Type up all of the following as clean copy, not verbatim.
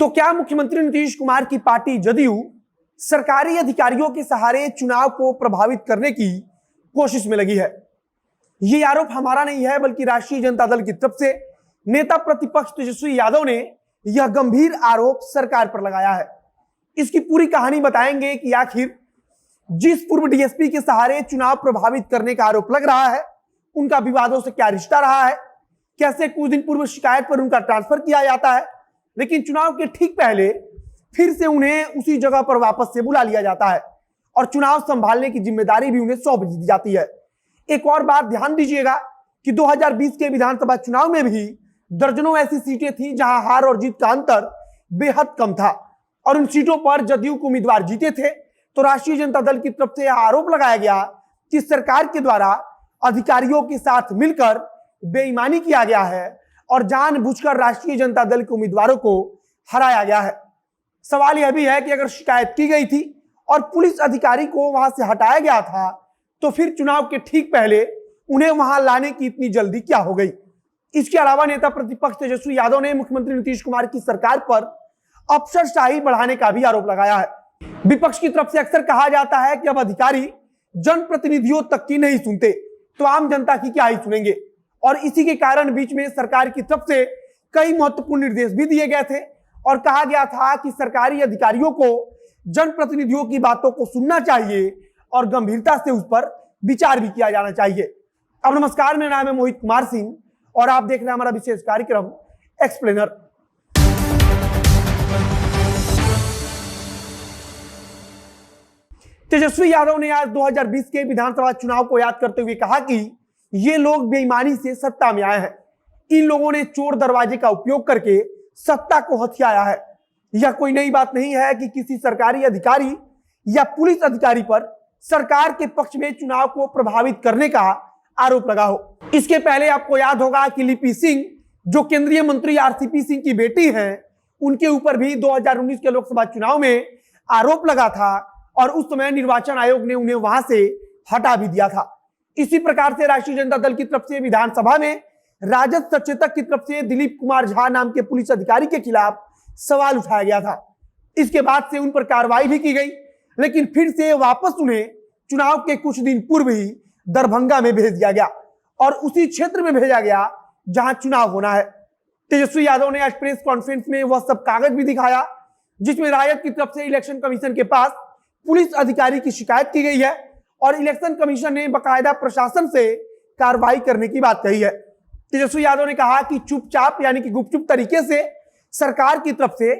तो क्या मुख्यमंत्री नीतीश कुमार की पार्टी जदयू सरकारी अधिकारियों के सहारे चुनाव को प्रभावित करने की कोशिश में लगी है? ये आरोप हमारा नहीं है, बल्कि राष्ट्रीय जनता दल की तरफ से नेता प्रतिपक्ष तेजस्वी यादव ने यह गंभीर आरोप सरकार पर लगाया है। इसकी पूरी कहानी बताएंगे कि आखिर जिस पूर्व डीएसपी के सहारे चुनाव प्रभावित करने का आरोप लग रहा है, उनका विवादों से क्या रिश्ता रहा है, कैसे कुछ दिन पूर्व शिकायत पर उनका ट्रांसफर किया जाता है, लेकिन चुनाव के ठीक पहले फिर से उन्हें उसी जगह पर वापस से बुला लिया जाता है और चुनाव संभालने की जिम्मेदारी भी उन्हें सौंप दी जाती है। एक और बात ध्यान दीजिएगा कि 2020 के विधानसभा चुनाव में भी दर्जनों ऐसी सीटें थी जहां हार और जीत का अंतर बेहद कम था और उन सीटों पर जदयू के उम्मीदवार जीते थे। तो राष्ट्रीय जनता दल की तरफ से यह आरोप लगाया गया कि सरकार के द्वारा अधिकारियों के साथ मिलकर बेईमानी किया गया है और जानबूझकर राष्ट्रीय जनता दल के उम्मीदवारों को हराया गया है। सवाल यह भी है कि अगर शिकायत की गई थी और पुलिस अधिकारी को वहां से हटाया गया था, तो फिर चुनाव के ठीक पहले उन्हें वहां लाने की इतनी जल्दी क्या हो गई? इसके अलावा नेता प्रतिपक्ष तेजस्वी यादव ने मुख्यमंत्री नीतीश कुमार की सरकार पर अफसरशाही बढ़ाने का भी आरोप लगाया है। विपक्ष की तरफ से अक्सर कहा जाता है कि अब अधिकारी जनप्रतिनिधियों तक की नहीं सुनते तो आम जनता की क्या ही सुनेंगे, और इसी के कारण बीच में सरकार की तरफ से कई महत्वपूर्ण निर्देश भी दिए गए थे और कहा गया था कि सरकारी अधिकारियों को जनप्रतिनिधियों की बातों को सुनना चाहिए और गंभीरता से उस पर विचार भी किया जाना चाहिए। अब नमस्कार, मेरा नाम है मोहित कुमार सिंह और आप देख रहे हैं हमारा विशेष कार्यक्रम एक्सप्लेनर। तेजस्वी यादव ने आज 2020 के विधानसभा चुनाव को याद करते हुए कहा कि ये लोग बेईमानी से सत्ता में आए हैं। इन लोगों ने चोर दरवाजे का उपयोग करके सत्ता को हथियाया है। यह कोई नई बात नहीं है कि किसी सरकारी अधिकारी या पुलिस अधिकारी पर सरकार के पक्ष में चुनाव को प्रभावित करने का आरोप लगा हो। इसके पहले आपको याद होगा कि लिपि सिंह, जो केंद्रीय मंत्री आरसीपी सिंह की बेटी हैं, उनके ऊपर भी 2019 के लोकसभा चुनाव में आरोप लगा था और उस समय निर्वाचन आयोग ने उन्हें वहां से हटा भी दिया था। इसी प्रकार से राष्ट्रीय जनता दल की तरफ से विधानसभा में राजद सचेतक की तरफ से दिलीप कुमार झा नाम के पुलिस अधिकारी के खिलाफ सवाल उठाया गया था। इसके बाद से उन पर कार्रवाई भी की गई, लेकिन फिर से वापस उन्हें चुनाव के कुछ दिन पूर्व ही दरभंगा में भेज दिया गया और उसी क्षेत्र में भेजा गया जहां चुनाव होना है। तेजस्वी यादव ने आज प्रेस कॉन्फ्रेंस में वह सब कागज भी दिखाया जिसमें राजद की तरफ से इलेक्शन कमीशन के पास पुलिस अधिकारी की शिकायत की गई है और इलेक्शन कमीशन ने बाकायदा प्रशासन से कार्रवाई करने की बात कही है। तेजस्वी यादव ने कहा कि चुपचाप यानी कि गुपचुप तरीके से सरकार की तरफ से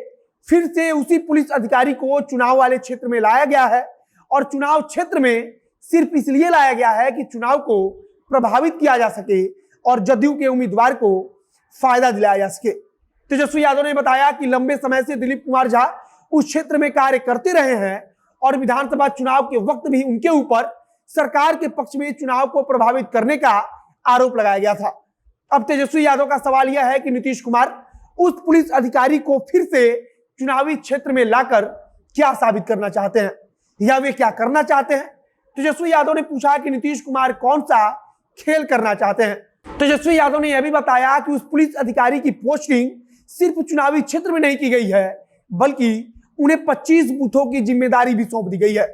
फिर से उसी पुलिस अधिकारी को चुनाव वाले क्षेत्र में लाया गया है और चुनाव क्षेत्र में सिर्फ इसलिए लाया गया है कि चुनाव को प्रभावित किया जा सके और जदयू के उम्मीदवार को फायदा दिलाया जा सके। तेजस्वी यादव ने बताया कि लंबे समय से दिलीप कुमार झा उस क्षेत्र में कार्य करते रहे हैं और विधानसभा चुनाव के वक्त भी उनके ऊपर सरकार के पक्ष में चुनाव को प्रभावित करने का आरोप लगाया गया था। अब तेजस्वी यादव का सवाल यह है कि नीतीश कुमार उस पुलिस अधिकारी को फिर से चुनावी क्षेत्र में लाकर क्या साबित करना चाहते हैं या वे क्या करना चाहते हैं। तेजस्वी यादव ने पूछा कि नीतीश कुमार कौन सा खेल करना चाहते हैं। तेजस्वी यादव ने यह भी बताया कि उस पुलिस अधिकारी की पोस्टिंग सिर्फ चुनावी क्षेत्र में नहीं की गई है, बल्कि उन्हें 25 बूथों की जिम्मेदारी भी सौंप दी गई है।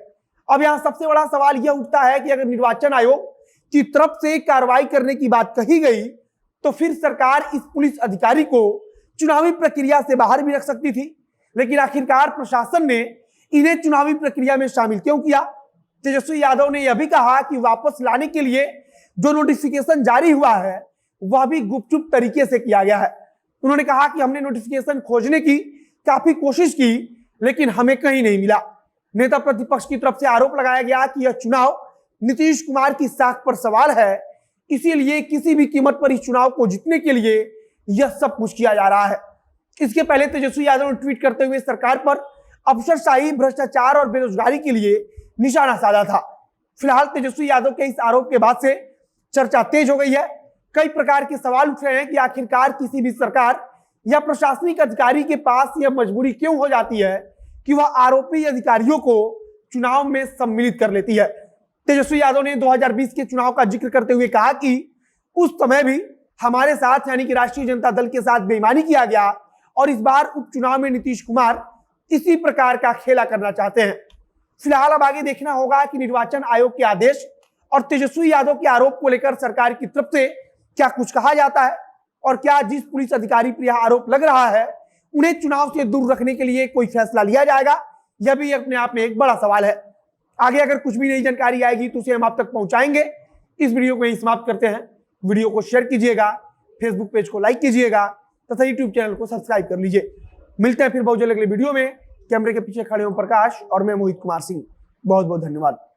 अब यहां सबसे बड़ा सवाल यह उठता है कि अगर निर्वाचन आयोग की तरफ से कार्रवाई करने की बात कही गई तो फिर सरकार इस पुलिस अधिकारी को चुनावी प्रक्रिया से बाहर भी रख सकती थी, लेकिन आखिरकार प्रशासन ने इन्हें चुनावी प्रक्रिया में शामिल क्यों किया? तेजस्वी यादव ने यह भी कहा कि वापस लाने के लिए जो नोटिफिकेशन जारी हुआ है वह भी गुपचुप तरीके से किया गया है। उन्होंने कहा कि हमने नोटिफिकेशन खोजने की काफी कोशिश की, लेकिन हमें कहीं नहीं मिला। नेता प्रतिपक्ष की तरफ से आरोप लगाया गया कि यह चुनाव नीतीश कुमार की साख पर सवाल है, इसीलिए किसी भी कीमत पर इस चुनाव को जीतने के लिए यह सब कुछ किया जा रहा है। इसके पहले तेजस्वी यादव ने ट्वीट करते हुए सरकार पर अफसरशाही, भ्रष्टाचार और बेरोजगारी के लिए निशाना साधा था। फिलहाल तेजस्वी यादव के इस आरोप के बाद से चर्चा तेज हो गई है। कई प्रकार के सवाल उठ रहे हैं कि आखिरकार किसी भी सरकार या प्रशासनिक अधिकारी के पास यह मजबूरी क्यों हो जाती है कि वह आरोपी अधिकारियों को चुनाव में सम्मिलित कर लेती है। तेजस्वी यादव ने 2020 के चुनाव का जिक्र करते हुए कहा कि उस समय भी हमारे साथ यानी कि राष्ट्रीय जनता दल के साथ बेईमानी किया गया और इस बार उपचुनाव में नीतीश कुमार इसी प्रकार का खेला करना चाहते हैं। फिलहाल अब आगे देखना होगा कि निर्वाचन आयोग के आदेश और तेजस्वी यादव के आरोप को लेकर सरकार की तरफ से क्या कुछ कहा जाता है और क्या जिस पुलिस अधिकारी पर यह आरोप लग रहा है उन्हें चुनाव से दूर रखने के लिए कोई फैसला लिया जाएगा, यह भी अपने आप में एक बड़ा सवाल है। आगे अगर कुछ भी नई जानकारी आएगी तो उसे हम आप तक पहुंचाएंगे। इस वीडियो को यहीं समाप्त करते हैं। वीडियो को शेयर कीजिएगा, फेसबुक पेज को लाइक कीजिएगा तथा यूट्यूब चैनल को सब्सक्राइब कर लीजिए। मिलते हैं फिर बहुत जल्द अगले वीडियो में। कैमरे के पीछे खड़े ओम प्रकाश और मैं मोहित कुमार सिंह। बहुत बहुत धन्यवाद।